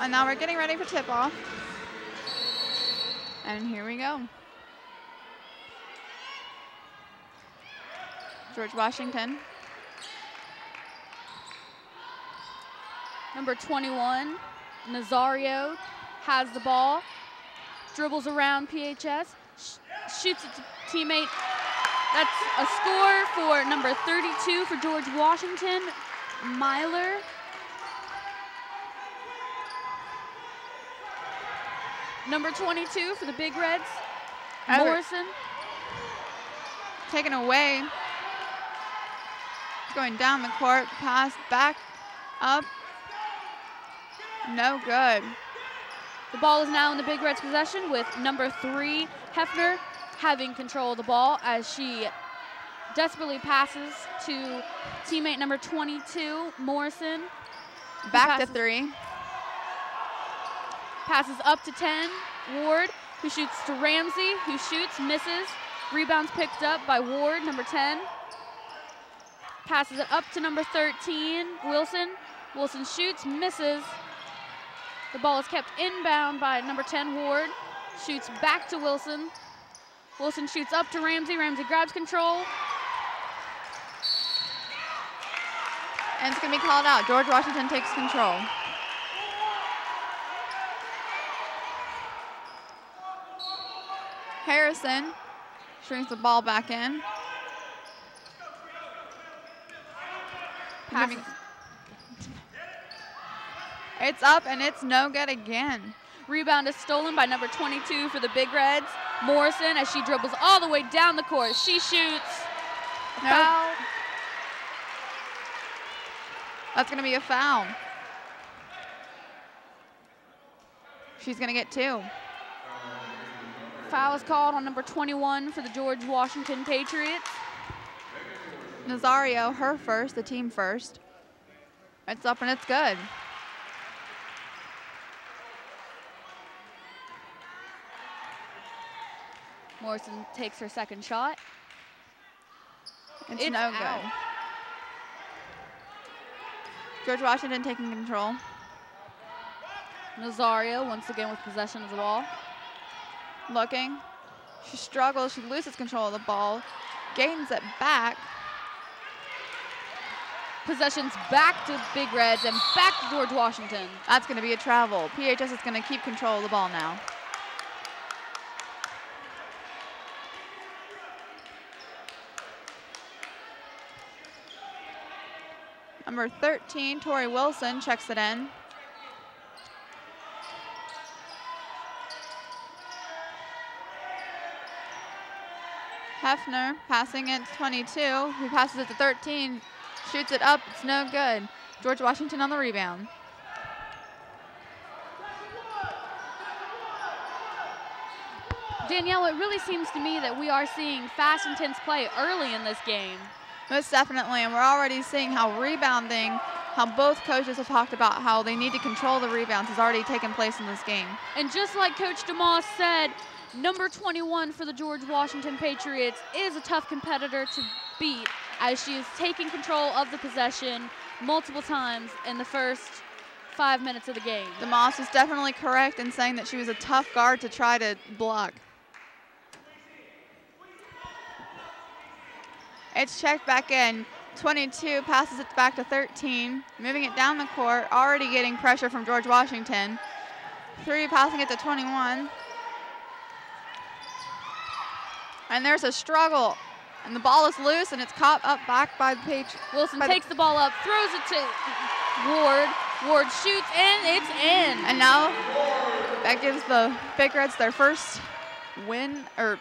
and now we're getting ready for tip-off. And here we go. George Washington. Number 21, Nazario, has the ball, dribbles around PHS, shoots it to teammate. That's a score for number 32 for George Washington, Myler. Number 22 for the Big Reds, Morrison. Taken away. Going down the court, pass back up. No good. The ball is now in the Big Reds' possession with number 3, Hefner, having control of the ball as she desperately passes to teammate number 22, Morrison. Back to 3. Passes up to 10, Ward, who shoots to Ramsey, who shoots, misses. Rebounds picked up by Ward, number 10. Passes it up to number 13, Wilson. Wilson shoots, misses. The ball is kept inbound by number 10, Ward. Shoots back to Wilson. Wilson shoots up to Ramsey. Ramsey grabs control. And it's going to be called out. George Washington takes control. Harrison strings the ball back in. Passes. It's up and it's no good again. Rebound is stolen by number 22 for the Big Reds, Morrison, as she dribbles all the way down the court. She shoots. No. Foul. That's going to be a foul. She's going to get 2. Foul is called on number 21 for the George Washington Patriots. Nazario, her first, the team first. It's up and it's good. Morrison takes her second shot. It's no good. George Washington taking control. Nazario once again with possession of the ball. Looking. She struggles. She loses control of the ball. Gains it back. Possessions back to Big Reds and back to George Washington. That's going to be a travel. PHS is going to keep control of the ball now. Number 13, Tori Wilson, checks it in. Hefner passing it to 22, who passes it to 13, shoots it up, it's no good. George Washington on the rebound. Danielle, it really seems to me that we are seeing fast, intense play early in this game. Most definitely, and we're already seeing how rebounding, how both coaches have talked about how they need to control the rebounds has already taken place in this game. And just like Coach DeMoss said, number 21 for the George Washington Patriots is a tough competitor to beat as she is taking control of the possession multiple times in the first 5 minutes of the game. DeMoss is definitely correct in saying that she was a tough guard to try to block. It's checked back in. 22 passes it back to 13, moving it down the court, already getting pressure from George Washington. 3 passing it to 21. And there's a struggle, and the ball is loose, and it's caught up back by the Patriots. Wilson takes the ball up, throws it to Ward. Ward shoots, and it's in. And now that gives the Big Reds their first win, or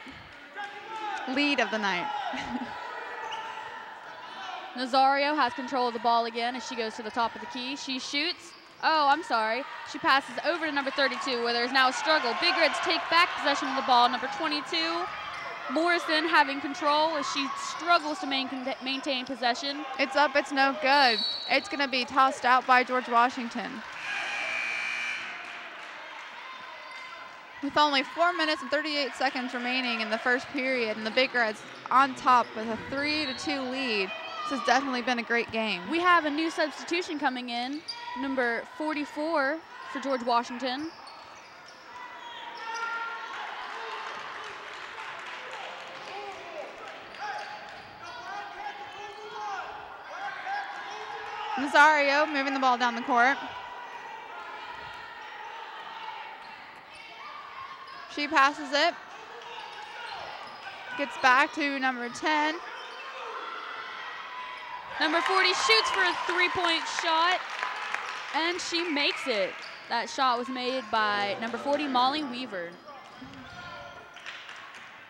lead of the night. Nazario has control of the ball again as she goes to the top of the key. She shoots. Oh, I'm sorry. She passes over to number 32, where there's now a struggle. Big Reds take back possession of the ball. Number 22, Morrison having control as she struggles to maintain possession. It's up, it's no good. It's going to be tossed out by George Washington. With only 4 minutes and 38 seconds remaining in the first period, and the Big Reds on top with a 3-2 lead. This has definitely been a great game. We have a new substitution coming in, number 44 for George Washington. Nazario moving the ball down the court. She passes it. Gets back to number 10. Number 40 shoots for a three-point shot, and she makes it. That shot was made by number 40, Molly Weaver.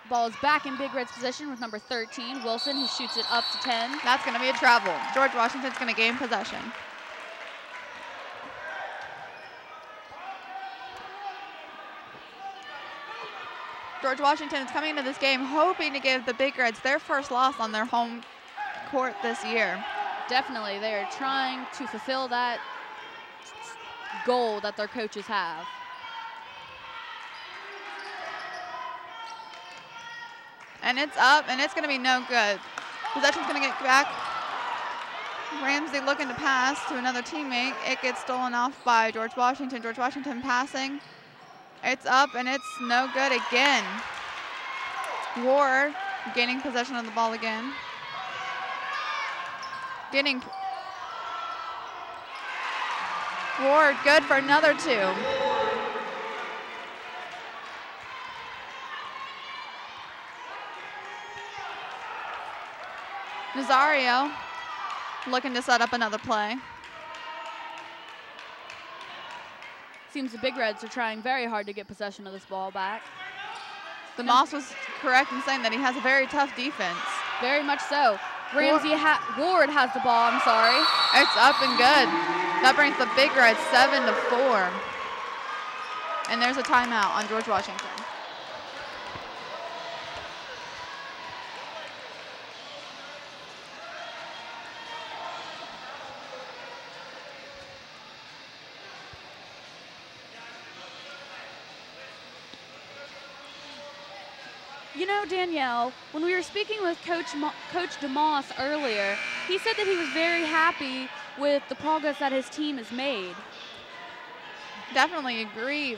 Ball is back in Big Red's position with number 13, Wilson, who shoots it up to 10. That's going to be a travel. George Washington's going to gain possession. George Washington is coming into this game hoping to give the Big Reds their first loss on their home court this year. Definitely, they are trying to fulfill that goal that their coaches have. And it's up, and it's going to be no good. Possession's going to get back. Ramsey looking to pass to another teammate. It gets stolen off by George Washington. George Washington passing. It's up, and it's no good again. Ward gaining possession of the ball again. Ward good for another two. Nazario looking to set up another play. Seems the Big Reds are trying very hard to get possession of this ball back. The Moss was correct in saying that he has a very tough defense. Very much so. Ward has the ball, I'm sorry. It's up and good. That brings the Big Reds 7-4. And there's a timeout on George Washington. You know, Danielle, when we were speaking with Coach DeMoss earlier, he said that he was very happy with the progress that his team has made. Definitely agree.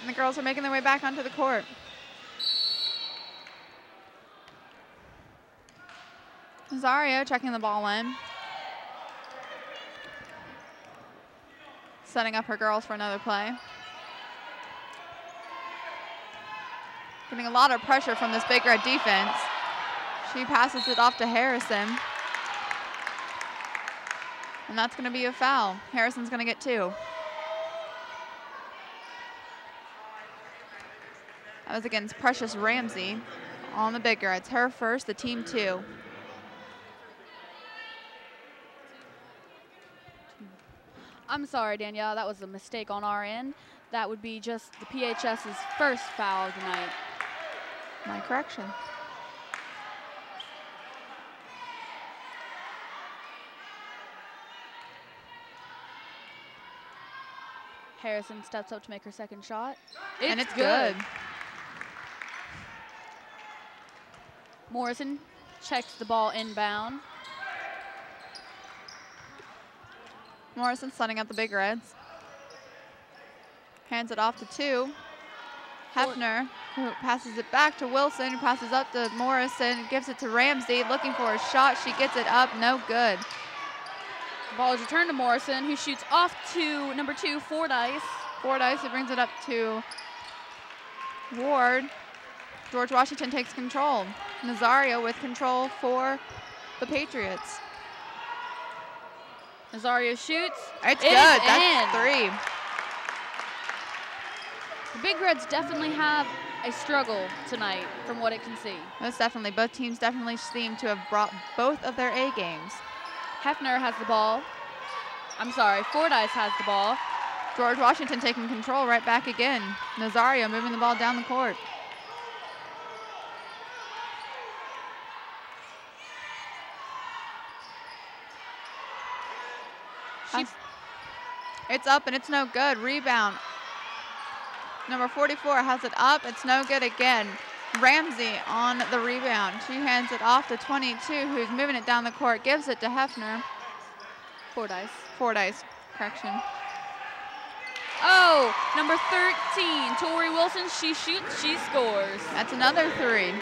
And the girls are making their way back onto the court. Zario checking the ball in. Setting up her girls for another play. Getting a lot of pressure from this Big Red defense. She passes it off to Harrison. And that's going to be a foul. Harrison's going to get 2. That was against Precious Ramsey on the Big Reds. Her first, the team 2. I'm sorry, Danielle, that was a mistake on our end. That would be just the PHS's first foul tonight. My correction. Harrison steps up to make her second shot. And it's good. Morrison checks the ball inbound. Morrison setting up the Big Reds. Hands it off to 2. Hefner, who passes it back to Wilson, who passes up to Morrison, gives it to Ramsey, looking for a shot. She gets it up, no good. The ball is returned to Morrison, who shoots off to number 2, Fordyce. Fordyce, who brings it up to Ward. George Washington takes control. Nazario with control for the Patriots. Nazario shoots. It's good. That's 3. The Big Reds definitely have a struggle tonight from what it can see. Most definitely. Both teams definitely seem to have brought both of their A games. Hefner has the ball. I'm sorry, Fordyce has the ball. George Washington taking control right back again. Nazario moving the ball down the court. It's up and it's no good. Rebound. Number 44 has it up. It's no good again. Ramsey on the rebound. She hands it off to 22, who's moving it down the court. Gives it to Hefner. Fordyce, correction. Oh, number 13, Tori Wilson. She shoots, she scores. That's another 3.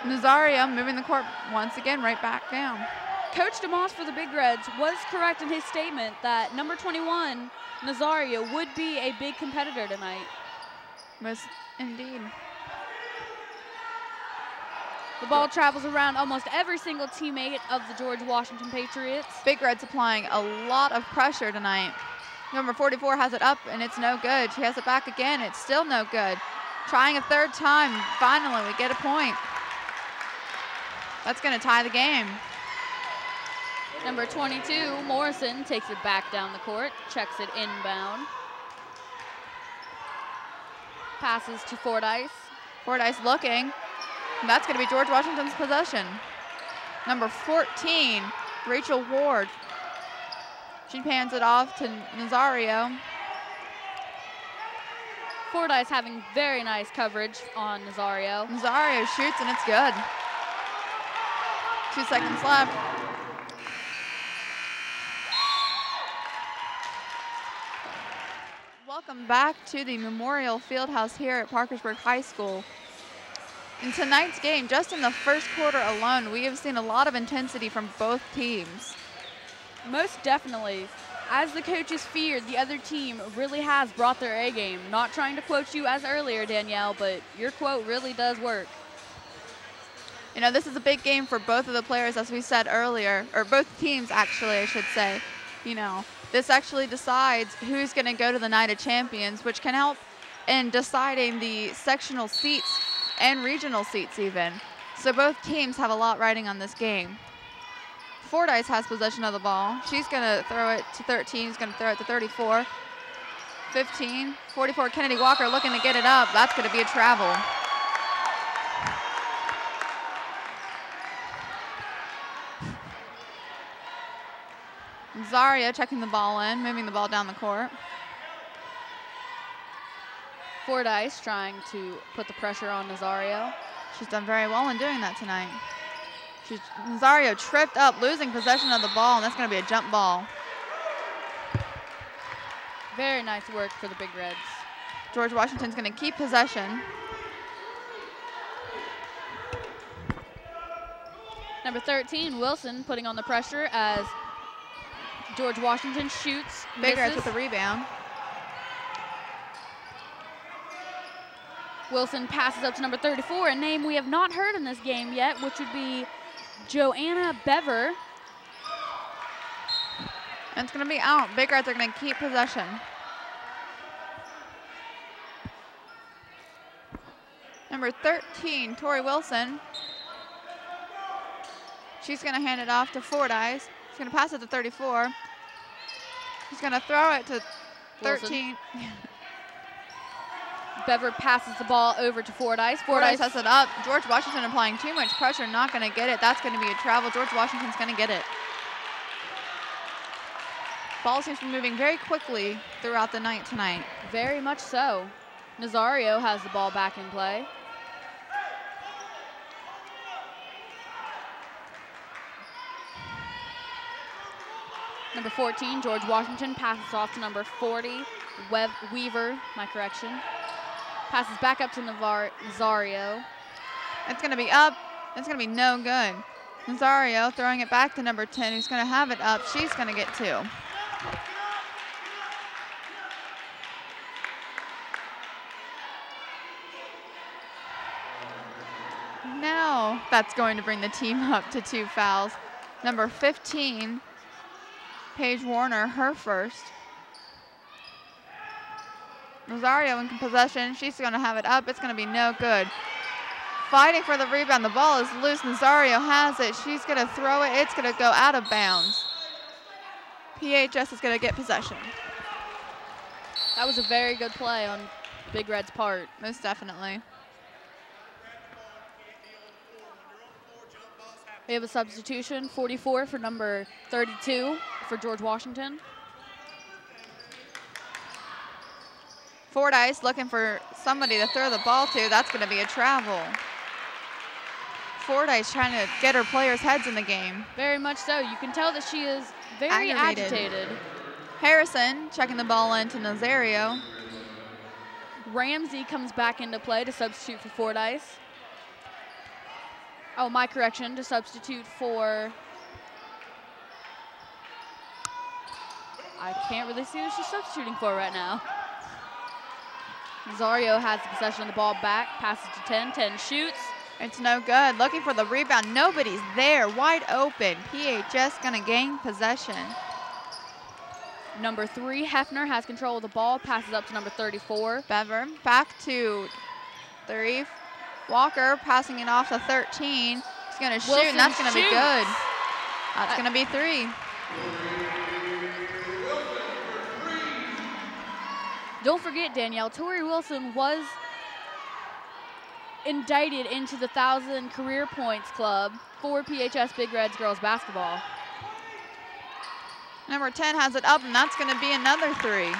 Nazario moving the court once again right back down. Coach DeMoss for the Big Reds was correct in his statement that number 21, Nazario, would be a big competitor tonight. Most indeed. The ball travels around almost every single teammate of the George Washington Patriots. Big Red's applying a lot of pressure tonight. Number 44 has it up and it's no good. She has it back again. It's still no good. Trying a 3rd time. Finally, we get a point. That's going to tie the game. Number 22, Morrison, takes it back down the court, checks it inbound. Passes to Fordyce. Fordyce looking. That's going to be George Washington's possession. Number 14, Rachel Ward. She hands it off to Nazario. Fordyce having very nice coverage on Nazario. Nazario shoots and it's good. 2 seconds left. Welcome back to the Memorial Fieldhouse here at Parkersburg High School. In tonight's game, just in the first quarter alone, we have seen a lot of intensity from both teams. Most definitely. As the coaches feared, the other team really has brought their A game. Not trying to quote you as earlier, Danielle, but your quote really does work. You know, this is a big game for both of the players, as we said earlier, or both teams, actually, I should say. You know, this actually decides who's going to go to the Night of Champions, which can help in deciding the sectional seats and regional seats even. So both teams have a lot riding on this game. Fordyce has possession of the ball. She's going to throw it to 13. She's going to throw it to 34. 15. 44, Kennedy Walker looking to get it up. That's going to be a travel. Zaria checking the ball in, moving the ball down the court. Fordyce trying to put the pressure on Nazario. She's done very well in doing that tonight. Nazario tripped up, losing possession of the ball, and that's going to be a jump ball. Very nice work for the Big Reds. George Washington's going to keep possession. Number 13, Wilson, putting on the pressure as George Washington shoots. Big Reds with the rebound. Wilson passes up to number 34, a name we have not heard in this game yet, which would be Joanna Bever. And it's going to be out. Big Reds are going to keep possession. Number 13, Tori Wilson. She's going to hand it off to Fordyce. She's going to pass it to 34. She's going to throw it to 13. Bever passes the ball over to Fordyce. Fordyce has it up. George Washington applying too much pressure, not going to get it. That's going to be a travel. George Washington's going to get it. Ball seems to be moving very quickly throughout the night tonight. Very much so. Nazario has the ball back in play. Number 14, George Washington, passes off to number 40, Weaver, my correction. Passes back up to Nazario. It's going to be up. It's going to be no good. Nazario throwing it back to number 10, who's going to have it up. She's going to get 2. Now that's going to bring the team up to 2 fouls. Number 15, Paige Warner, her first. Nazario in possession. She's going to have it up. It's going to be no good. Fighting for the rebound. The ball is loose. Nazario has it. She's going to throw it. It's going to go out of bounds. PHS is going to get possession. That was a very good play on Big Red's part. Most definitely. We have a substitution, 44 for number 32 for George Washington. Fordyce looking for somebody to throw the ball to. That's going to be a travel. Fordyce trying to get her players' heads in the game. Very much so. You can tell that she is very agitated. Harrison checking the ball into Nazario. Ramsey comes back into play to substitute for Fordyce. Oh, my correction, to substitute for... I can't really see who she's substituting for right now. Nazario has the possession of the ball back, passes to 10, 10 shoots. It's no good. Looking for the rebound. Nobody's there. Wide open. PHS going to gain possession. Number 3, Hefner, has control of the ball, passes up to number 34. Bever back to 3. Walker passing it off to 13. He's going to shoot, and that's going to be good. That's going to be 3. Don't forget, Danielle, Tori Wilson was indicted into the 1,000 Career Points Club for PHS Big Reds girls basketball. Number 10 has it up, and that's going to be another 3.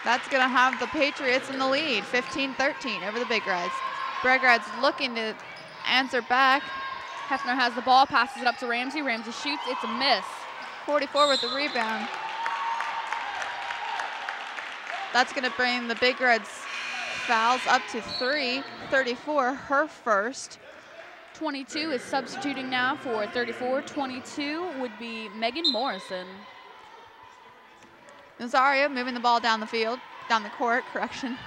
That's going to have the Patriots in the lead, 15-13 over the Big Reds. Big Reds looking to answer back. Hefner has the ball, passes it up to Ramsey. Ramsey shoots, it's a miss. 44 with the rebound. That's going to bring the Big Reds fouls up to 3. 34, her first. 22 is substituting now for 34. 22 would be Megan Morrison. Nazario moving the ball down the field, down the court, correction.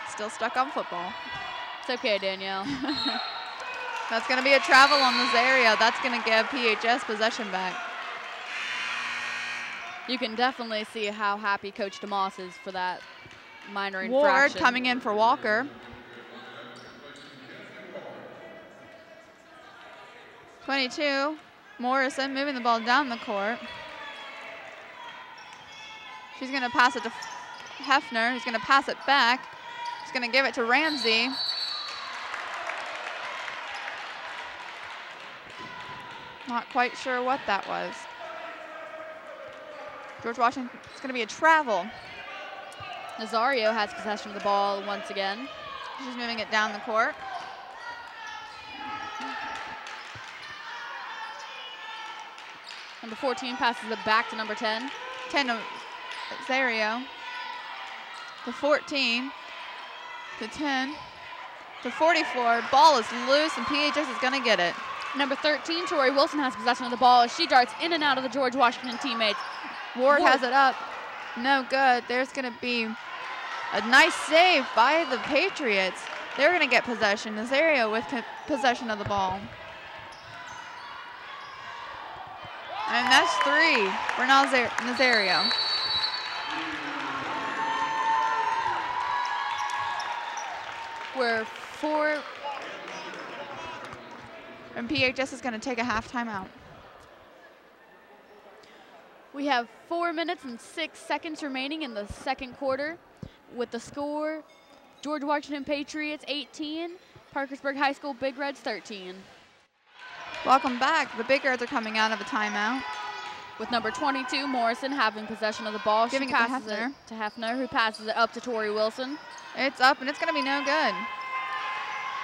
Still stuck on football. It's okay, Danielle. That's going to be a travel on Nazario. That's going to give PHS possession back. You can definitely see how happy Coach DeMoss is for that minor infraction. Ward coming in for Walker. 22, Morrison moving the ball down the court. She's going to pass it to Hefner, who's going to pass it back. She's going to give it to Ramsey. Not quite sure what that was. George Washington, it's going to be a travel. Nazario has possession of the ball once again. She's moving it down the court. Number 14 passes it back to number 10. 10 to Nazario. To 14. To 10. To 44. Ball is loose, and PHS is going to get it. Number 13, Tori Wilson, has possession of the ball as she darts in and out of the George Washington teammates. Ward has it up. No good. There's going to be a nice save by the Patriots. They're going to get possession. Nazario with possession of the ball. And that's 3 for Nazario. We're 4. And PHS is going to take a half timeout. We have 4 minutes and 6 seconds remaining in the second quarter. With the score, George Washington Patriots 18, Parkersburg High School Big Reds 13. Welcome back. The Big Reds are coming out of a timeout. With number 22, Morrison, having possession of the ball. Giving she passes it to Hefner, who passes it up to Tori Wilson. It's up, and it's going to be no good.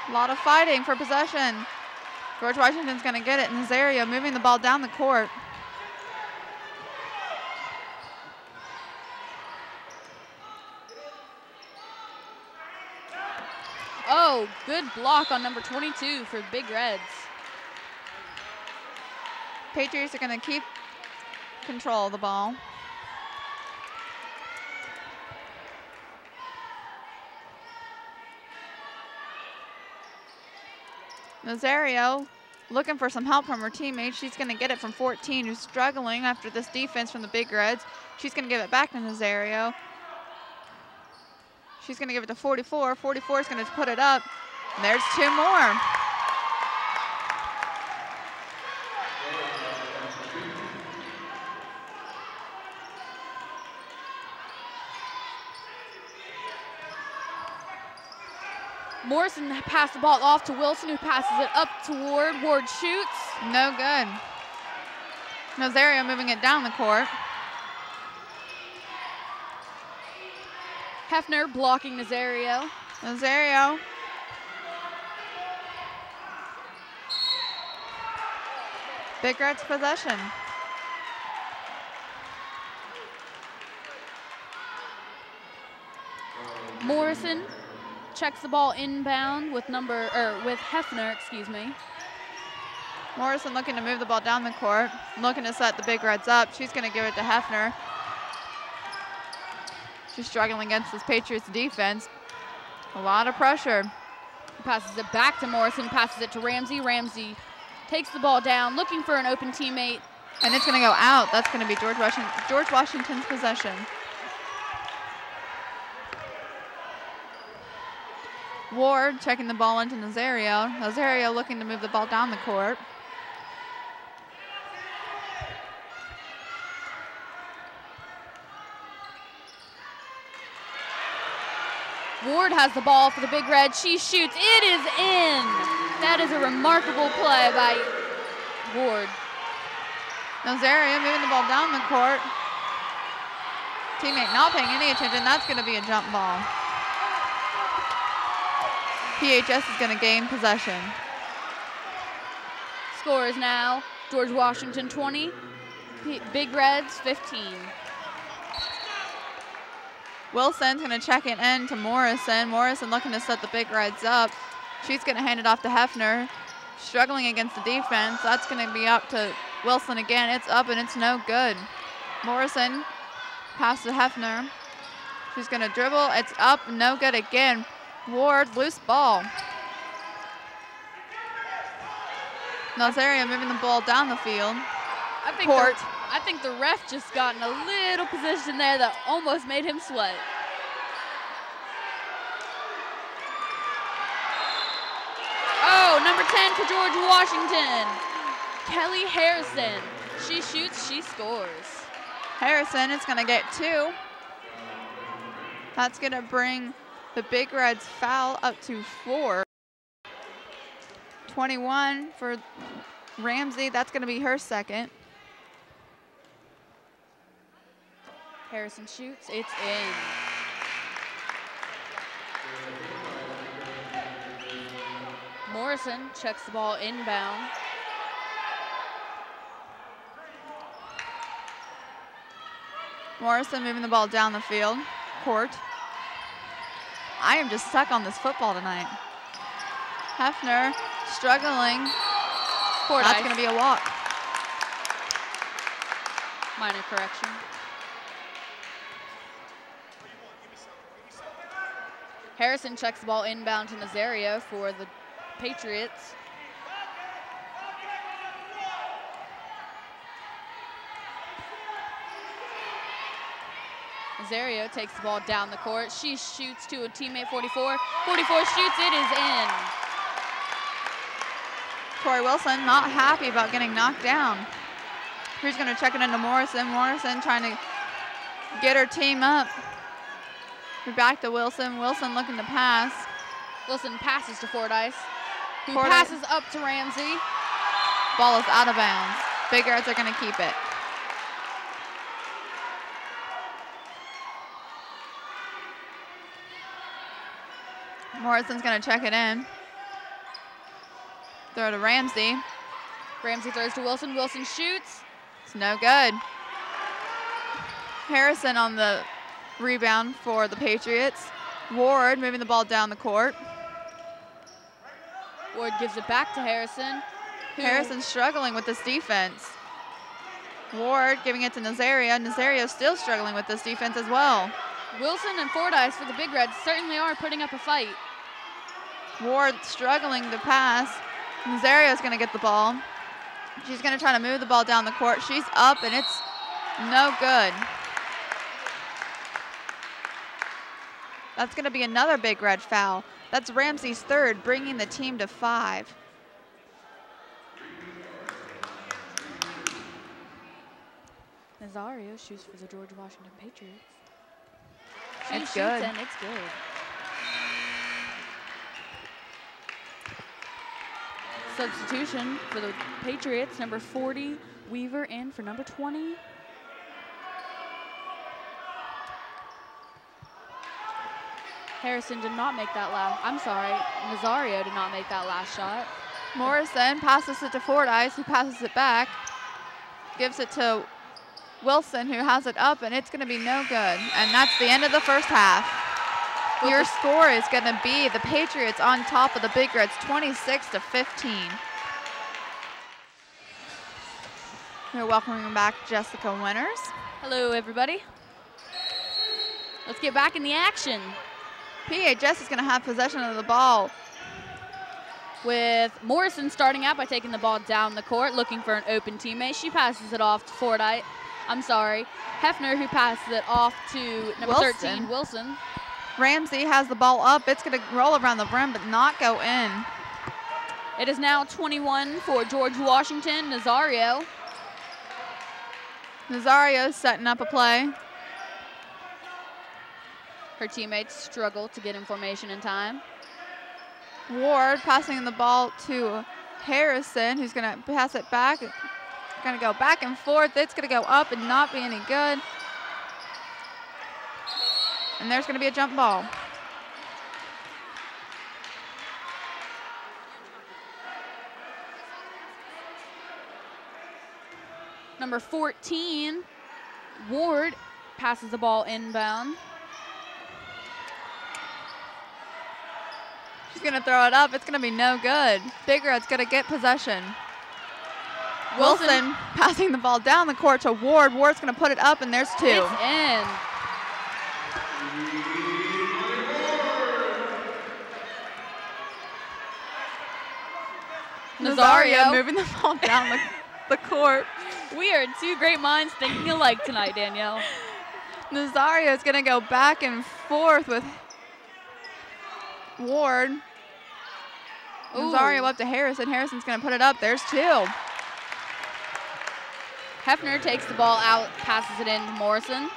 A lot of fighting for possession. George Washington's going to get it. Nazario moving the ball down the court. Oh, good block on number 22 for Big Reds. Patriots are going to keep control of the ball. Nazario looking for some help from her teammates. She's going to get it from 14, who's struggling after this defense from the Big Reds. She's going to give it back to Nazario. She's going to give it to 44. 44 is going to put it up. And there's 2 more. Morrison passed the ball off to Wilson, who passes it up to Ward. Ward shoots. No good. Nazario moving it down the court. Hefner blocking Nazario. Nazario. Big Red's possession. Morrison checks the ball inbound with Hefner, excuse me. Morrison looking to move the ball down the court, looking to set the Big Reds up. She's going to give it to Hefner. She's struggling against this Patriots defense. A lot of pressure. Passes it back to Morrison, passes it to Ramsey. Ramsey takes the ball down, looking for an open teammate. And it's going to go out. That's going to be George Washington's possession. Ward checking the ball into Nazario. Nazario looking to move the ball down the court. Ward has the ball for the Big Red. She shoots. It is in. That is a remarkable play by Ward. Nazario moving the ball down the court. Teammate not paying any attention. That's going to be a jump ball. PHS is going to gain possession. Score is now George Washington 20, Big Reds 15. Wilson's going to check it in to Morrison. Morrison looking to set the Big Reds up. She's going to hand it off to Hefner. Struggling against the defense. That's going to be up to Wilson again. It's up and it's no good. Morrison pass to Hefner. She's going to dribble. It's up, no good again. Ward, loose ball. Nazario moving the ball down the field. I think the ref just got in a little position there that almost made him sweat. Oh, number 10 for George Washington. Kelly Harrison. She shoots, she scores. Harrison is going to get 2. That's going to bring the Big Reds foul up to 4. 21 for Ramsey. That's going to be her second. Harrison shoots. It's in. Morrison checks the ball inbound. Morrison moving the ball down the field. Court. I am just stuck on this football tonight. Hefner struggling. That's going to be a walk. Minor correction. Harrison checks the ball inbound to Nazario for the Patriots. Nazario takes the ball down the court. She shoots to a teammate, 44. 44 shoots, it is in. Tori Wilson not happy about getting knocked down. He's going to check it into Morrison. Morrison trying to get her team up. We're back to Wilson. Wilson looking to pass. Wilson passes to Fordyce, who passes up to Ramsey. Ball is out of bounds. Big Reds are going to keep it. Morrison's going to check it in. Throw to Ramsey. Ramsey throws to Wilson. Wilson shoots. It's no good. Harrison on the rebound for the Patriots. Ward moving the ball down the court. Ward gives it back to Harrison. Harrison's struggling with this defense. Ward giving it to Nazario. Nazario still struggling with this defense as well. Wilson and Fordyce for the Big Reds certainly are putting up a fight. Ward struggling to pass. Nazario's going to get the ball. She's going to try to move the ball down the court. She's up, and it's no good. That's going to be another Big Red foul. That's Ramsey's third, bringing the team to 5. Nazario shoots for the George Washington Patriots. It's good. And it's good. Substitution for the Patriots, number 40, Weaver, in for number 20. Harrison did not make that last. I'm sorry, Nazario did not make that last shot. Morrison passes it to Fordyce, who passes it back. Gives it to Wilson, who has it up, and it's going to be no good. And that's the end of the first half. Your score is going to be the Patriots on top of the Big Reds, 26-15. We're welcoming back Jessica Winters. Hello, everybody. Let's get back in the action. PHS is going to have possession of the ball, with Morrison starting out by taking the ball down the court, looking for an open teammate. She passes it off to Fordyce. I'm sorry, Hefner, who passes it off to number 13, Wilson. Ramsey has the ball up. It's going to roll around the rim, but not go in. It is now 21 for George Washington. Nazario setting up a play. Her teammates struggle to get in formation in time. Ward passing the ball to Harrison, who's going to pass it back. It's going to go back and forth. It's going to go up and not be any good. And there's going to be a jump ball. Number 14, Ward, passes the ball inbound. She's going to throw it up. It's going to be no good. Big Red's going to get possession. Wilson passing the ball down the court to Ward. Ward's going to put it up, and there's two. It's in. Nazario moving the ball down the court. We are two great minds thinking alike tonight, Danielle. Nazario is going to go back and forth with Ward. Ooh. Nazario up to Harrison. Harrison's going to put it up. There's two. Hefner takes the ball out, passes it in to Morrison.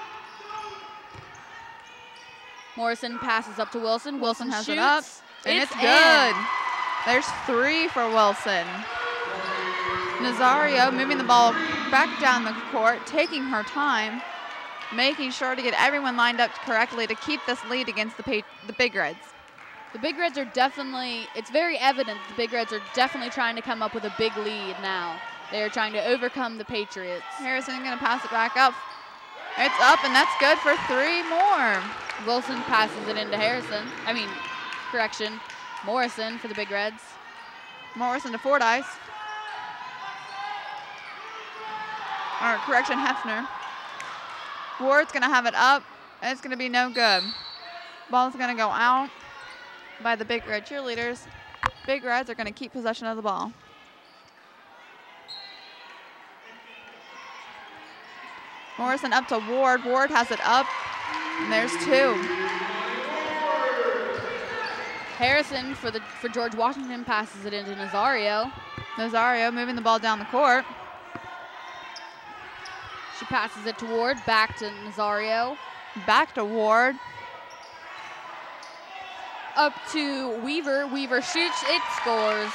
Morrison passes up to Wilson. Wilson has shoots. It up, and it's good. There's three for Wilson. Nazario moving the ball back down the court, taking her time, making sure to get everyone lined up correctly to keep this lead against the Big Reds. The Big Reds are definitely, it's very evident the Big Reds are definitely trying to come up with a big lead now. They are trying to overcome the Patriots. Harrison going to pass it back up. It's up, and that's good for three more. Wilson passes it into Morrison for the Big Reds. Morrison to Fordyce. Or correction, Hefner. Ward's going to have it up, and it's going to be no good. Ball's going to go out by the Big Red cheerleaders. Big Reds are going to keep possession of the ball. Morrison up to Ward. Ward has it up, and there's two. Harrison for George Washington passes it into Nazario. Nazario moving the ball down the court. She passes it to Ward, back to Nazario. Back to Ward. Up to Weaver. Weaver shoots, it scores.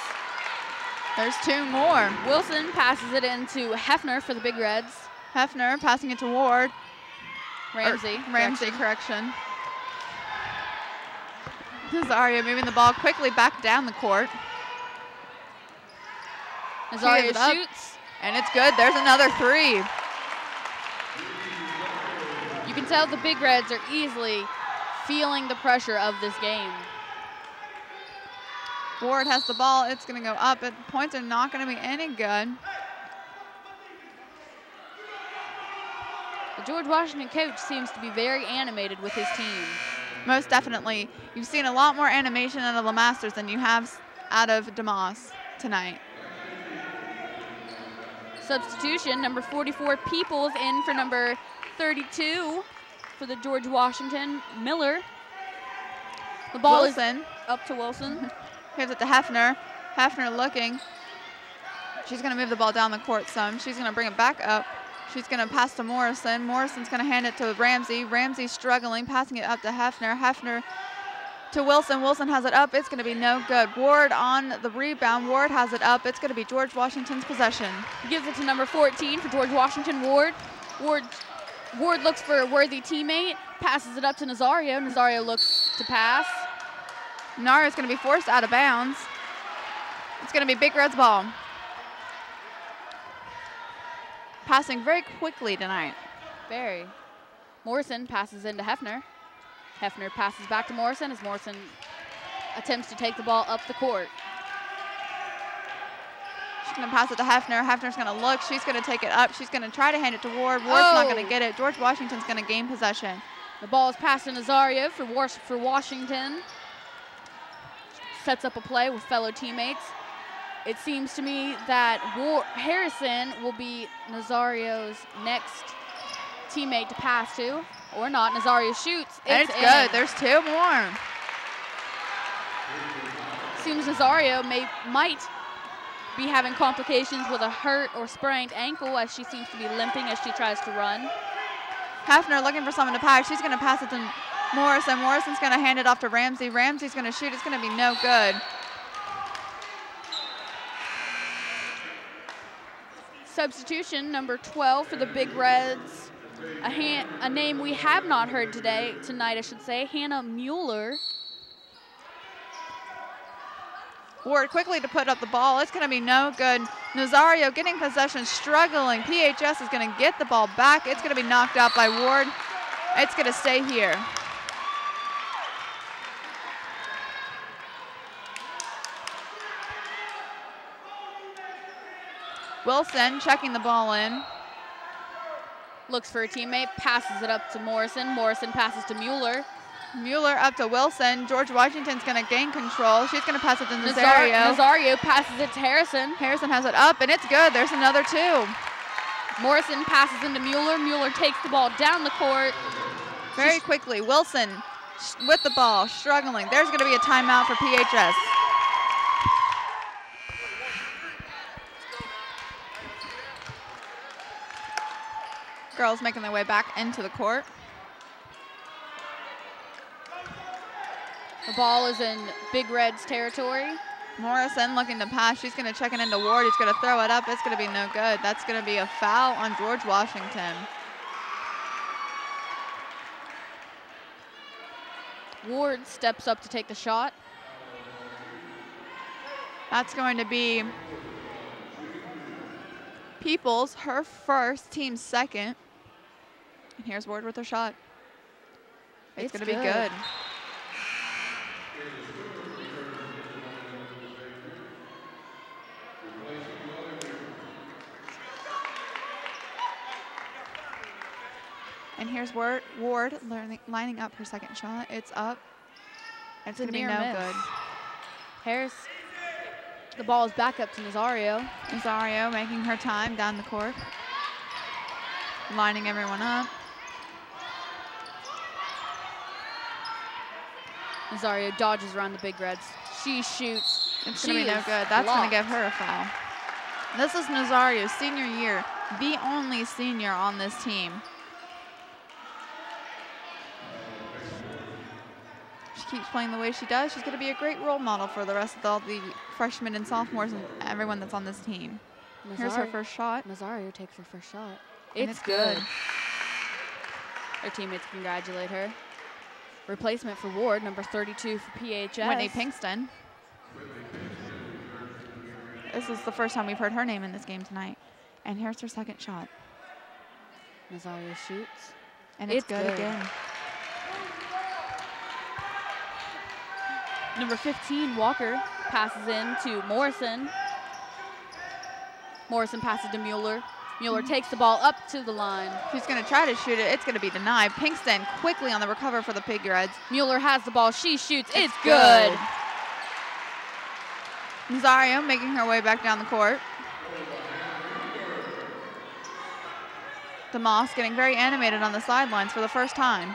There's two more. Wilson passes it into Hefner for the Big Reds. Hefner passing it to Ward. Ramsey, correction. Nazario moving the ball quickly back down the court. Nazario shoots. And it's good. There's another three. You can tell the Big Reds are easily feeling the pressure of this game. Ward has the ball. It's going to go up. Points are not going to be any good. The George Washington coach seems to be very animated with his team. Most definitely. You've seen a lot more animation out of the Masters than you have out of DeMoss tonight. Substitution, number 44, Peoples in for number 32 for the George Washington, Miller. The ball is up to Wilson. Gives it to Hefner. Hefner looking. She's going to move the ball down the court some. She's going to bring it back up. She's going to pass to Morrison. Morrison's going to hand it to Ramsey. Ramsey struggling, passing it up to Hefner. Hefner to Wilson. Wilson has it up. It's going to be no good. Ward on the rebound. Ward has it up. It's going to be George Washington's possession. Gives it to number 14 for George Washington, Ward. Ward Ward looks for a worthy teammate, passes it up to Nazario. Nazario looks to pass. Nario's going to be forced out of bounds. It's going to be Big Red's ball. Passing very quickly tonight. Very. Morrison passes into Hefner. Hefner passes back to Morrison as Morrison attempts to take the ball up the court. She's going to pass it to Hefner. Hefner's going to look. She's going to take it up. She's going to try to hand it to Ward. Ward's not going to get it. George Washington's going to gain possession. The ball is passed to Nazario for Washington. Sets up a play with fellow teammates. It seems to me that Harrison will be Nazario's next teammate to pass to, or not. Nazario shoots. It's good. There's two more. Seems Nazario might be having complications with a hurt or sprained ankle, as she seems to be limping as she tries to run. Hefner looking for someone to pass. She's going to pass it to Morrison. Morrison's going to hand it off to Ramsey. Ramsey's going to shoot. It's going to be no good. Substitution number 12 for the Big Reds. A name we have not heard tonight, I should say, Hannah Mueller. Ward quickly to put up the ball. It's going to be no good. Nazario getting possession, struggling. PHS is going to get the ball back. It's going to be knocked out by Ward. It's going to stay here. Wilson checking the ball in. Looks for a teammate, passes it up to Morrison. Morrison passes to Mueller. Mueller up to Wilson. George Washington's going to gain control. She's going to pass it to Nazario. Nazario passes it to Harrison. Harrison has it up, and it's good. There's another two. Morrison passes into Mueller. Mueller takes the ball down the court. Very quickly, Wilson with the ball, struggling. There's going to be a timeout for PHS. Girls making their way back into the court. The ball is in Big Red's territory. Morrison looking to pass. She's going to check it into Ward. He's going to throw it up. It's going to be no good. That's going to be a foul on George Washington. Ward steps up to take the shot. That's going to be Peoples, her first, team second. And here's Ward with her shot. It's going to be good. And here's Ward lining up her second shot. It's up. It's going to be no good. Harris, the ball is back up to Nazario. Nazario making her time down the court. Lining everyone up. Nazario dodges around the Big Reds. She shoots. It's going to be no good. That's going to give her a foul. This is Nazario's senior year, the only senior on this team. She keeps playing the way she does. She's going to be a great role model for the rest of all the freshmen and sophomores and everyone that's on this team. Here's her first shot. Nazario takes her first shot. It's good. Her teammates congratulate her. Replacement for Ward, number 32 for PHS. Whitney Pinkston. This is the first time we've heard her name in this game tonight. And here's her second shot. Nazario shoots. And it's good again. Number 15, Walker, passes in to Morrison. Morrison passes to Mueller. Mueller takes the ball up to the line. She's going to try to shoot it. It's going to be denied. Pinkston quickly on the recover for the Big Reds. Mueller has the ball. She shoots. It's good. Nazario making her way back down the court. DeMoss getting very animated on the sidelines for the first time.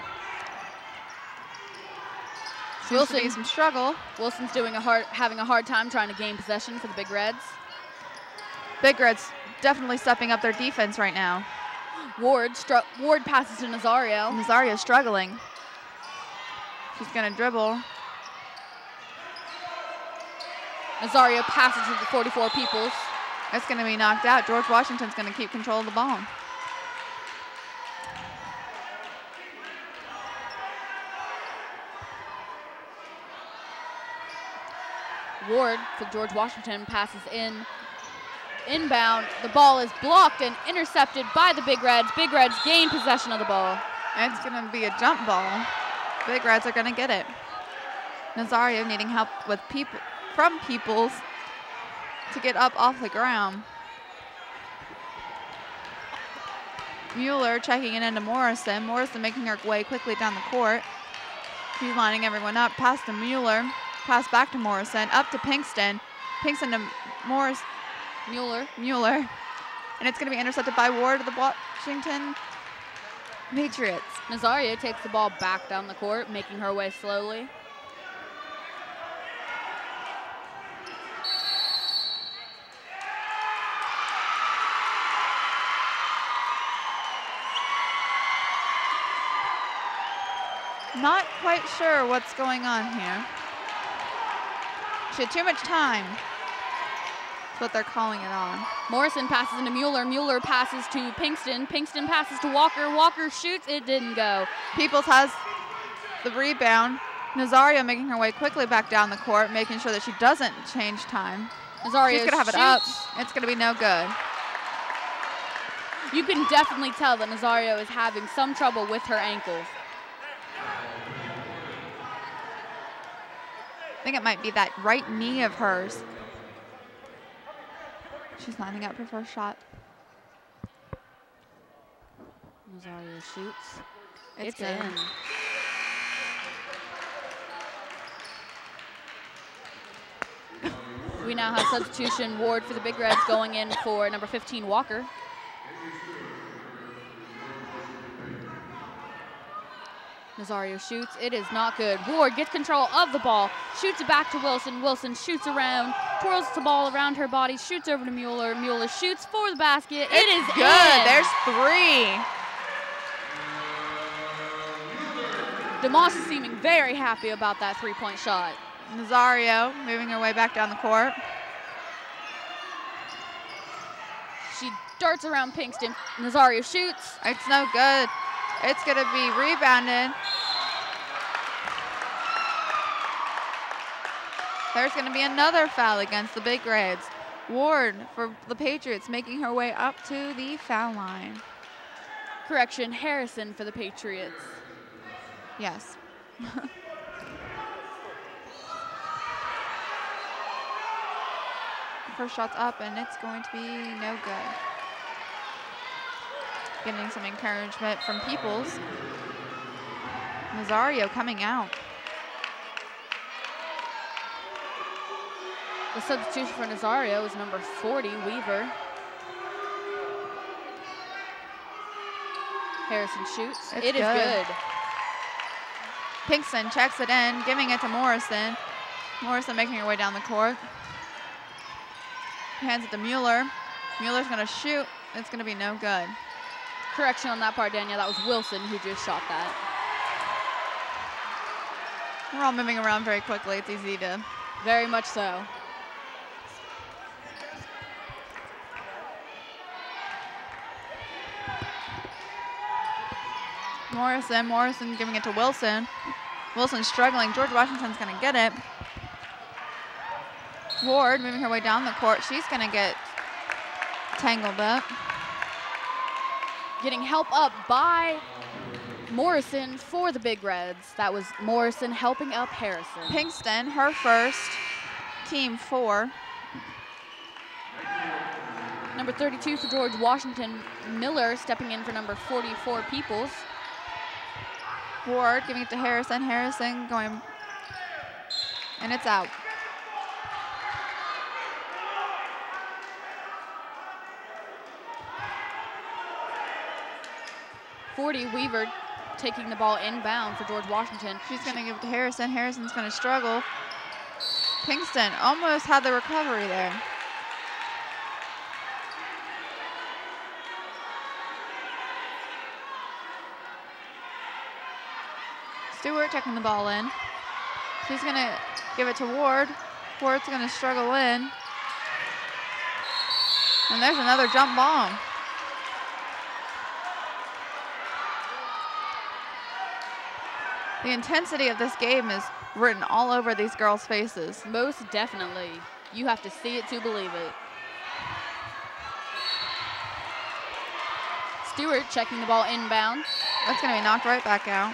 Wilson some struggle. Wilson's having a hard time trying to gain possession for the Big Reds. Big Reds definitely stepping up their defense right now. Ward passes to Nazario. Nazario's struggling. She's going to dribble. Nazario passes to the 44 Peoples. It's going to be knocked out. George Washington's going to keep control of the ball. Ward for George Washington passes inbound. The ball is blocked and intercepted by the Big Reds. Big Reds gain possession of the ball. It's going to be a jump ball. Big Reds are going to get it. Nazario needing help with from Peoples to get up off the ground. Mueller checking it into Morrison. Morrison making her way quickly down the court. She's lining everyone up. Pass to Mueller. Pass back to Morrison. Up to Pinkston. Pinkston to Mueller. And it's going to be intercepted by Ward of the Washington Patriots. Nazario takes the ball back down the court, making her way slowly. Not quite sure what's going on here. She had too much time. That's what they're calling it on. Morrison passes into Mueller. Mueller passes to Pinkston. Pinkston passes to Walker. Walker shoots. It didn't go. Peoples has the rebound. Nazario making her way quickly back down the court, making sure that she doesn't change time. Nazario She's going to have it up. It's going to be no good. You can definitely tell that Nazario is having some trouble with her ankles. I think it might be that right knee of hers. She's lining up her first shot. Nazario shoots. It's in. We now have substitution. Ward for the Big Reds going in for number 15, Walker. Nazario shoots. It is not good. Ward gets control of the ball, shoots it back to Wilson. Wilson shoots around, twirls the ball around her body, shoots over to Mueller. Mueller shoots for the basket. It is good. In. There's 3. DeMoss is seeming very happy about that three-point shot. Nazario moving her way back down the court. She darts around Pinkston. Nazario shoots. It's no good. It's going to be rebounded. There's going to be another foul against the Big Reds. Ward for the Patriots making her way up to the foul line. Correction, Harrison for the Patriots. Yes. First shot's up, and it's going to be no good. Getting some encouragement from Peoples. Nazario coming out. The substitution for Nazario is number 40, Weaver. Harrison shoots. It is good. Pinkston checks it in, giving it to Morrison. Morrison making her way down the court. Hands it to Mueller. Mueller's going to shoot. It's going to be no good. Correction on that part, Danielle. That was Wilson who just shot that. We're all moving around very quickly. It's easy to. Very much so. Morrison giving it to Wilson. Wilson's struggling. George Washington's going to get it. Ward moving her way down the court. She's going to get tangled up. Getting help up by Morrison for the Big Reds. That was Morrison helping up Harrison. Pinkston, her first, team 4. Number 32 for George Washington, Miller stepping in for number 44, Peoples. Ward giving it to Harrison. Harrison going, and it's out. Weaver taking the ball inbound for George Washington. She's going to give it to Harrison. Harrison's going to struggle. Pinkston almost had the recovery there. Stewart checking the ball in. She's going to give it to Ward. Ward's going to struggle in. And there's another jump ball. The intensity of this game is written all over these girls' faces. Most definitely. You have to see it to believe it. Stewart checking the ball inbound. That's going to be knocked right back out.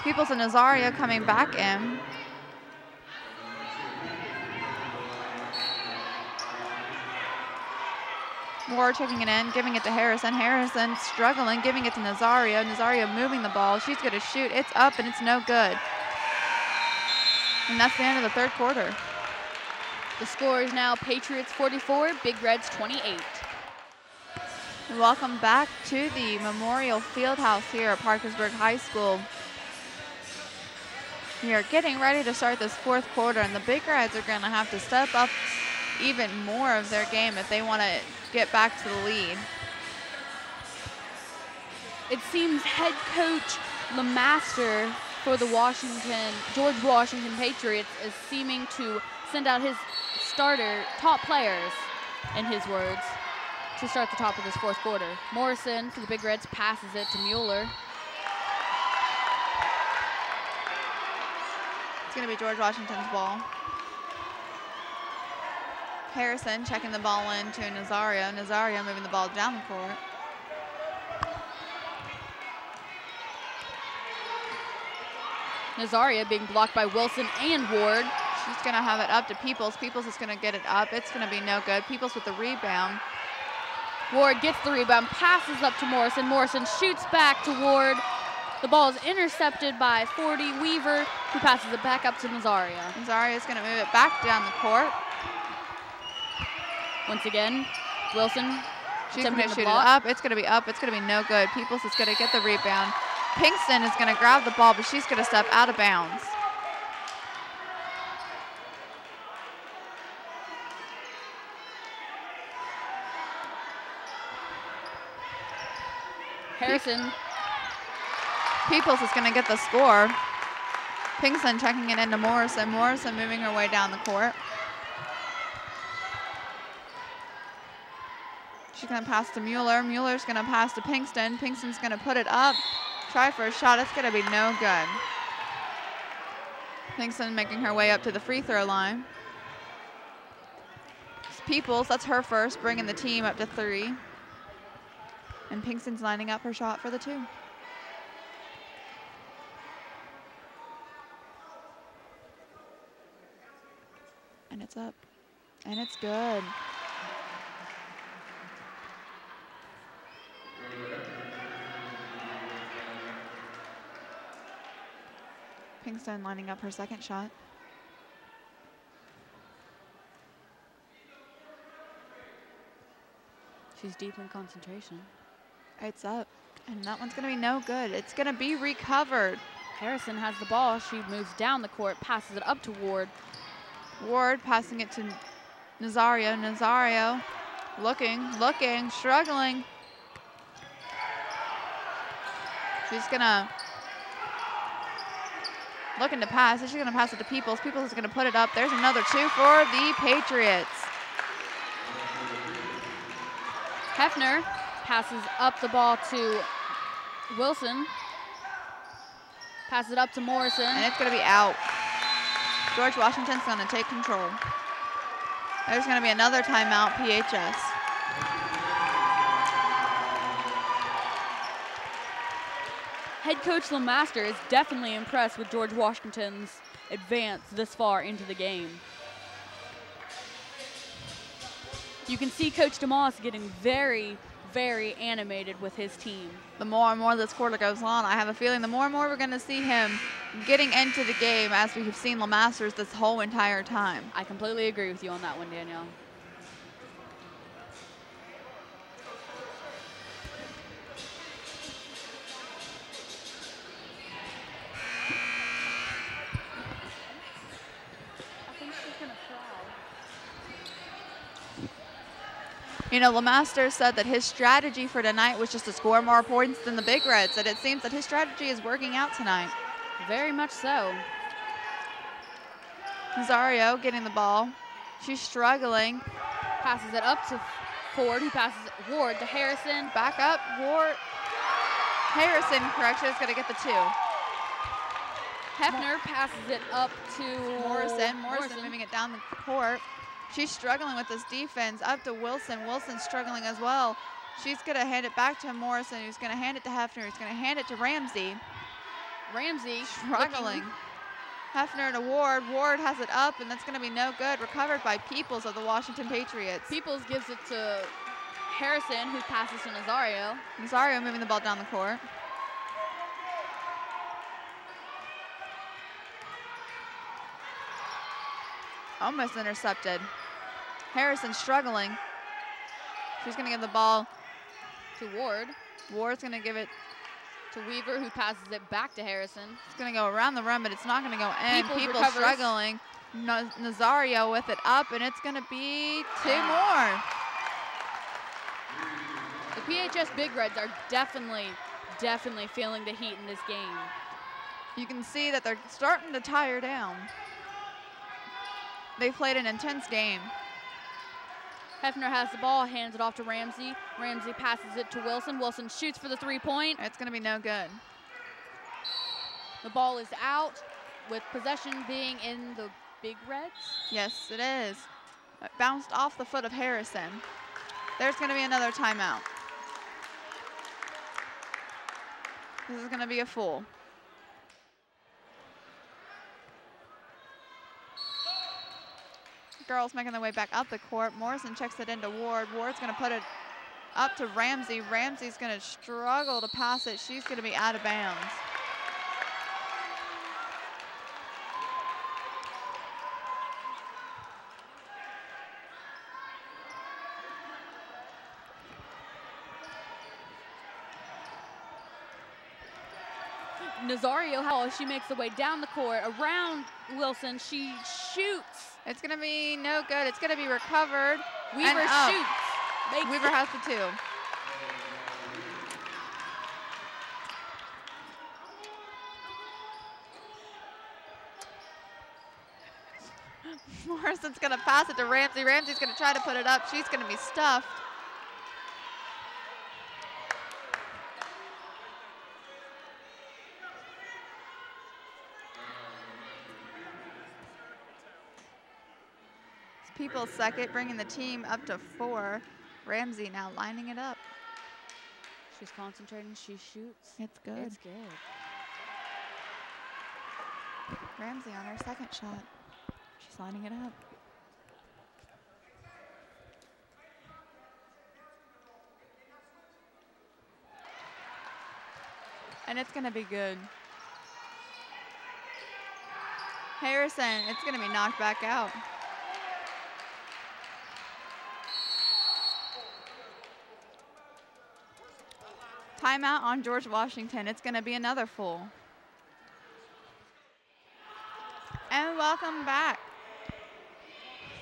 Peoples and Nazario coming back in. Ward checking it in, giving it to Harrison. Harrison struggling, giving it to Nazario. Nazario moving the ball. She's going to shoot. It's up, and it's no good. And that's the end of the third quarter. The score is now Patriots 44, Big Reds 28. Welcome back to the Memorial Fieldhouse here at Parkersburg High School. We are getting ready to start this fourth quarter, and the Big Reds are going to have to step up even more of their game if they want to get back to the lead. It seems head coach LeMaster for the George Washington Patriots is seeming to send out his top players, in his words, to start the top of this fourth quarter. Morrison for the Big Reds passes it to Mueller. It's going to be George Washington's ball. Harrison checking the ball in to Nazario. Nazario moving the ball down the court. Nazario being blocked by Wilson and Ward. She's going to have it up to Peoples. Peoples is going to get it up. It's going to be no good. Peoples with the rebound. Ward gets the rebound, passes up to Morrison. Morrison shoots back to Ward. The ball is intercepted by 40 Weaver, who passes it back up to Nazario. Nazario is going to move it back down the court. Once again, Wilson. She's going to shoot it up. It's going to be up. It's going to be no good. Peoples is going to get the rebound. Pinkston is going to grab the ball, but she's going to step out of bounds. Harrison. Peoples is going to get the score. Pinkston checking it into Morrison. Morrison moving her way down the court. She's going to pass to Mueller. Mueller's going to pass to Pinkston. Pinkston's going to put it up. Try for a shot. It's going to be no good. Pinkston making her way up to the free throw line. Peoples, that's her first, bringing the team up to 3. And Pinkston's lining up her shot for the 2. And it's up. And it's good. Pinkston lining up her second shot. She's deep in concentration. It's up, and that one's gonna be no good. It's gonna be recovered. Harrison has the ball. She moves down the court, passes it up to Ward. Ward passing it to Nazario. Nazario looking, struggling. She's gonna looking to pass. She's gonna pass it to Peoples. Peoples is gonna put it up. There's another 2 for the Patriots. Hefner passes up the ball to Wilson. Passes it up to Morrison. And it's going to be out. George Washington's going to take control. There's going to be another timeout, PHS. Head coach LeMaster is definitely impressed with George Washington's advance this far into the game. You can see Coach DeMoss getting very, very animated with his team. The more and more this quarter goes on, I have a feeling the more and more we're going to see him getting into the game as we have seen LeMasters this whole entire time. I completely agree with you on that one, Danielle. You know, LeMaster said that his strategy for tonight was just to score more points than the Big Reds, and it seems that his strategy is working out tonight. Very much so. Nazario getting the ball. She's struggling. Passes it up to Ford, who passes Ward to Harrison. Back up, Ward. Harrison, correction, is going to get the 2. Hefner passes it up to Morrison moving it down the court. She's struggling with this defense. Up to Wilson. Wilson's struggling as well. She's going to hand it back to Morrison, who's going to hand it to Hefner, who's going to hand it to Ramsey. Ramsey struggling. Hefner to Ward. Ward has it up, and that's going to be no good. Recovered by Peoples of the Washington Patriots. Peoples gives it to Harrison, who passes to Nazario. Nazario moving the ball down the court. Almost intercepted. Harrison struggling. She's going to give the ball to Ward. Ward's going to give it to Weaver, who passes it back to Harrison. It's going to go around the rim, but it's not going to go in. People recovers. Struggling. Nazario with it up, and it's going to be 2 more. The PHS Big Reds are definitely feeling the heat in this game. You can see that they're starting to tire down. They've played an intense game. Hefner has the ball, hands it off to Ramsey. Ramsey passes it to Wilson. Wilson shoots for the 3-point. It's going to be no good. The ball is out, with possession being in the Big Reds. Yes, it is. It bounced off the foot of Harrison. There's going to be another timeout. This is going to be a full. Girls making their way back up the court. Morrison checks it into Ward. Ward's going to put it up to Ramsey. Ramsey's going to struggle to pass it. She's going to be out of bounds. Nazario, how she makes the way down the court around Wilson. She shoots. It's going to be no good. It's going to be recovered. Weaver shoots. Weaver has the 2. Morrison's going to pass it to Ramsey. Ramsey's going to try to put it up. She's going to be stuffed. People's second, bringing the team up to 4. Ramsey now lining it up. She's concentrating, she shoots. It's good. It's good. Ramsey on her second shot. She's lining it up. And it's going to be good. Harrison, it's going to be knocked back out. Timeout on George Washington. It's going to be another full. And welcome back.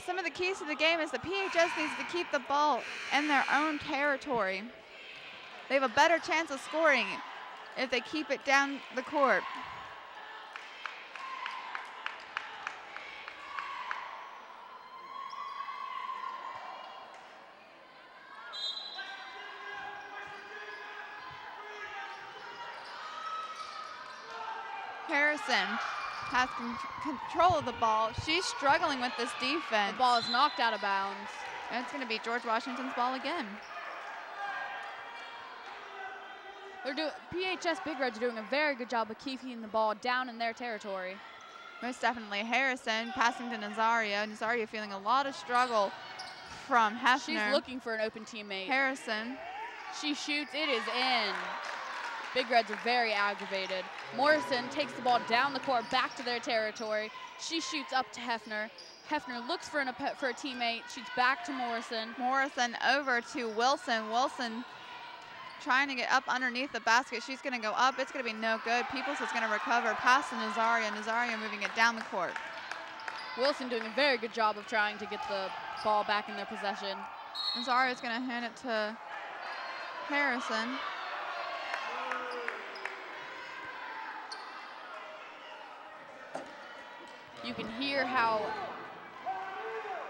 Some of the keys to the game is the PHS needs to keep the ball in their own territory. They have a better chance of scoring if they keep it down the court. Harrison has control of the ball. She's struggling with this defense. The ball is knocked out of bounds. And it's going to be George Washington's ball again. PHS Big Reds are doing a very good job of keeping the ball down in their territory. Most definitely. Harrison passing to Nazario. Nazario feeling a lot of struggle from Hefner. She's looking for an open teammate. Harrison. She shoots. It is in. Big Reds are very aggravated. Morrison takes the ball down the court, back to their territory. She shoots up to Hefner. Hefner looks for a teammate. Shoots back to Morrison. Morrison over to Wilson. Wilson trying to get up underneath the basket. She's going to go up. It's going to be no good. Peoples is going to recover. Pass to Nazario. Nazario moving it down the court. Wilson doing a very good job of trying to get the ball back in their possession. Nazario's going to hand it to Harrison. You can hear how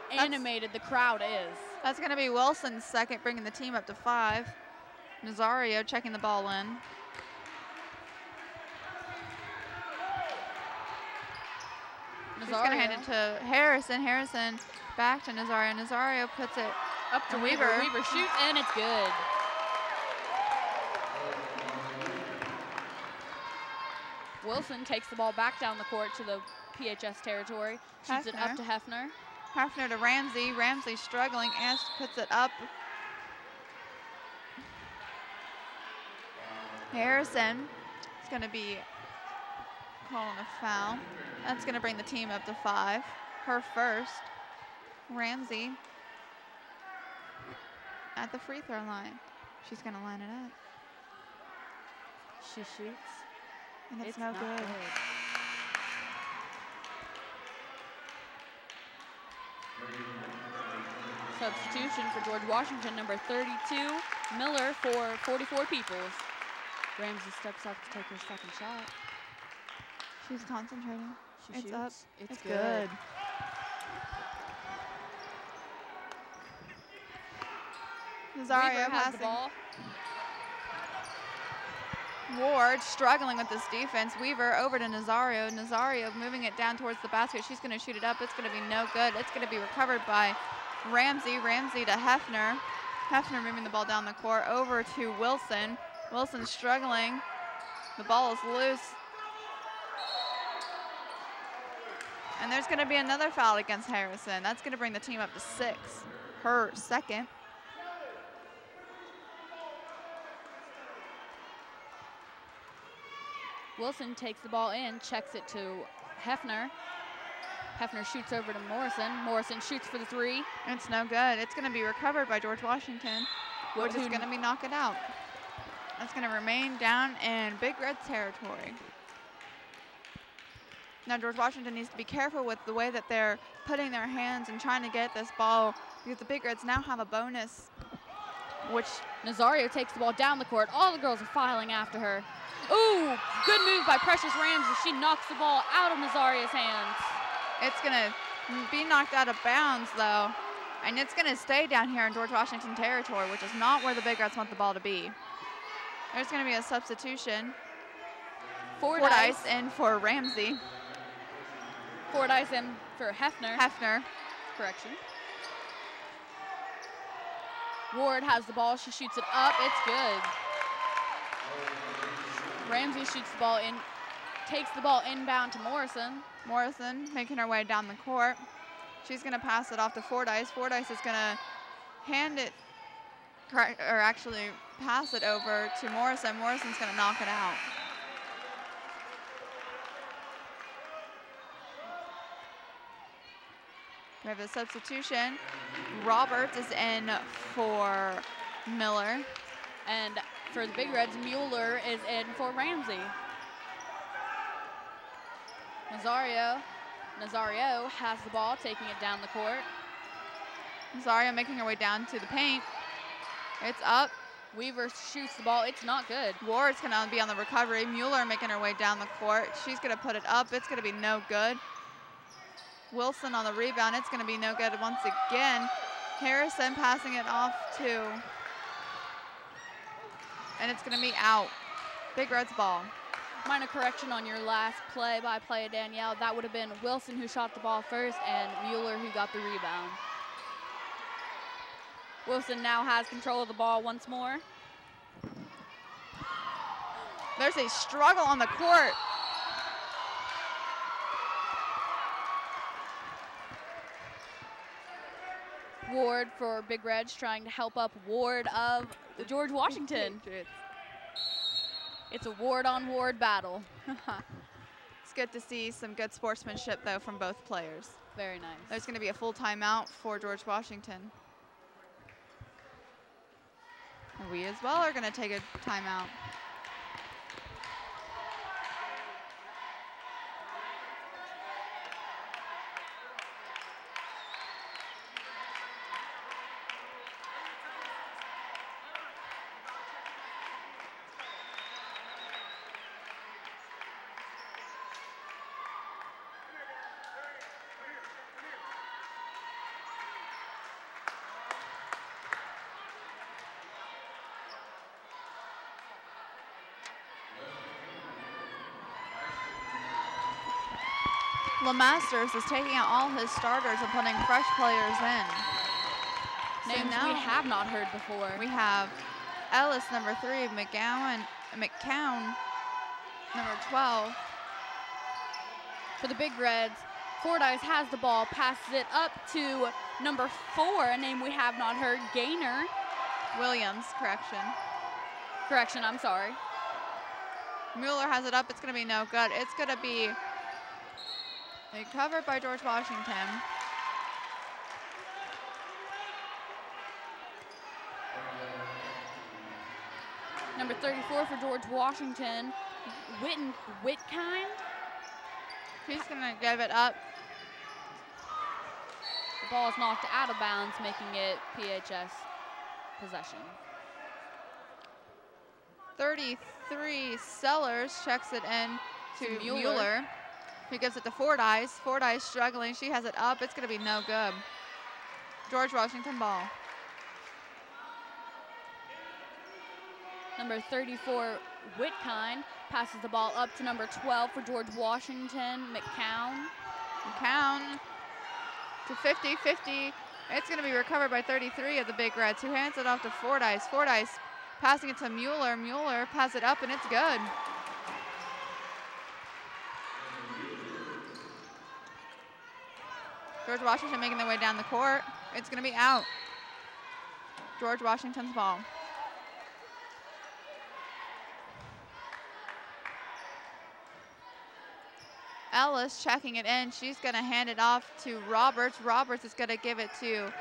animated the crowd is. That's going to be Wilson's second, bringing the team up to 5. Nazario checking the ball in. She's going to hand it to Harrison. Harrison back to Nazario. Nazario puts it up to Weaver. Weaver shoots, and it's good. Wilson takes the ball back down the court to the PHS territory. Shoots it up to Hefner. Hefner to Ramsey. Ramsey struggling. Ash puts it up. Harrison is going to be calling a foul. That's going to bring the team up to 5. Her first. Ramsey at the free throw line. She's going to line it up. She shoots. And it's no good. Substitution for George Washington, number 32, Miller for 44 Peoples. Ramsey steps up to take her second shot. She's concentrating. She shoots. Up. It's good. Nazario has the ball. Ward struggling with this defense. Weaver over to Nazario. Nazario moving it down towards the basket. She's going to shoot it up. It's going to be no good. It's going to be recovered by Ramsey. Ramsey to Hefner. Hefner moving the ball down the court over to Wilson. Wilson struggling. The ball is loose. And there's going to be another foul against Harrison. That's going to bring the team up to 6. Her second. Wilson takes the ball in, checks it to Hefner. Hefner shoots over to Morrison. Morrison shoots for the 3. It's no good. It's going to be recovered by George Washington, which is going to be knock it out. That's going to remain down in Big Red territory. Now George Washington needs to be careful with the way that they're putting their hands and trying to get this ball, because the Big Reds now have a bonus, which Nazario takes the ball down the court. All the girls are filing after her. Ooh, good move by Precious Ramsey. She knocks the ball out of Nazario's hands. It's going to be knocked out of bounds, though, and it's going to stay down here in George Washington territory, which is not where the Big Reds want the ball to be. There's going to be a substitution. Fordyce in for Ramsey. Fordyce in for Hefner. Hefner. Correction. Ward has the ball. She shoots it up. It's good. Ramsey shoots the ball in, takes the ball inbound to Morrison. Morrison making her way down the court. She's going to pass it off to Fordyce. Fordyce is going to hand it, or actually pass it over to Morrison. Morrison's going to knock it out. We have a substitution. Roberts is in for Miller. And for the Big Reds, Mueller is in for Ramsey. Nazario has the ball, taking it down the court. Nazario making her way down to the paint. It's up. Weaver shoots the ball. It's not good. Ward's going to be on the recovery. Mueller making her way down the court. She's going to put it up. It's going to be no good. Wilson on the rebound. It's going to be no good once again. Harrison passing it off to, and it's going to be out. Big Reds ball. Minor correction on your last play-by-play, Danielle. That would have been Wilson who shot the ball first and Mueller who got the rebound. Wilson now has control of the ball once more. There's a struggle on the court. Ward for Big Reds trying to help up Ward of George Washington. It's a Ward-on-Ward battle. It's good to see some good sportsmanship, though, from both players. Very nice. There's going to be a full timeout for George Washington. And we as well are going to take a timeout. LeMasters is taking out all his starters and putting fresh players in. Names so now we have not heard before. We have Ellis, number 3, McCown, number 12. For the Big Reds, Fordyce has the ball, passes it up to number 4, a name we have not heard, Gaynor. Williams, Correction, I'm sorry. Mueller has it up. It's going to be no good. It's going to be recovered by George Washington. Number 34 for George Washington, Whitkind. He's going to give it up. The ball is knocked out of bounds, making it PHS possession. 33 Sellers checks it in to Mueller. He gives it to Fordyce. Fordyce struggling. She has it up. It's going to be no good. George Washington ball. Number 34, Whitkind, passes the ball up to number 12 for George Washington, McCown. McCown to 50-50. It's going to be recovered by 33 of the Big Reds, who hands it off to Fordyce. Fordyce passing it to Mueller. Mueller passes it up, and it's good. George Washington making their way down the court. It's going to be out. George Washington's ball. Ellis checking it in. She's going to hand it off to Roberts. Roberts is going to give it to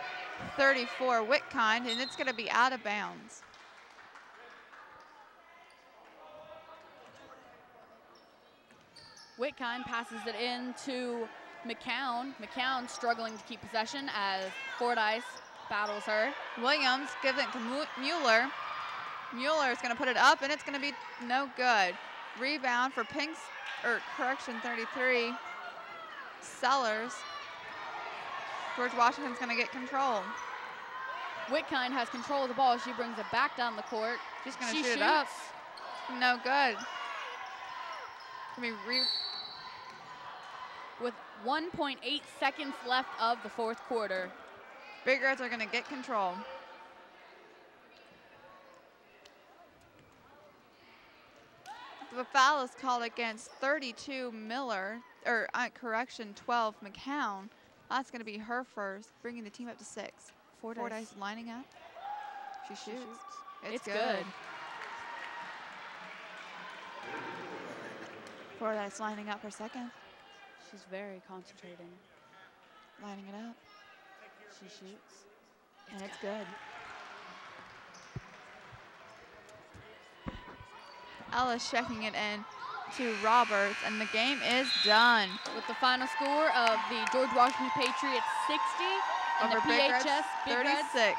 34 Whitkind, and it's going to be out of bounds. Whitkind passes it in to McCown. McCown struggling to keep possession as Fordyce battles her. Williams gives it to Mueller. Mueller is going to put it up, and it's going to be no good. Rebound for 33. Sellers. George Washington's going to get control. Whitkind has control of the ball. She brings it back down the court. She's going to shoot it up. No good. With 1.8 seconds left of the fourth quarter. Big Reds are going to get control. The foul is called against 32 Miller, or 12 McCown. That's going to be her first, bringing the team up to 6. Fordyce lining up. She shoots. It's good. Fordyce lining up her second. She's very concentrating. Lining it up. She shoots. And it's good. Ellis checking it in to Roberts, and the game is done. With the final score of the George Washington Patriots 60 and the PHS Big Reds 36.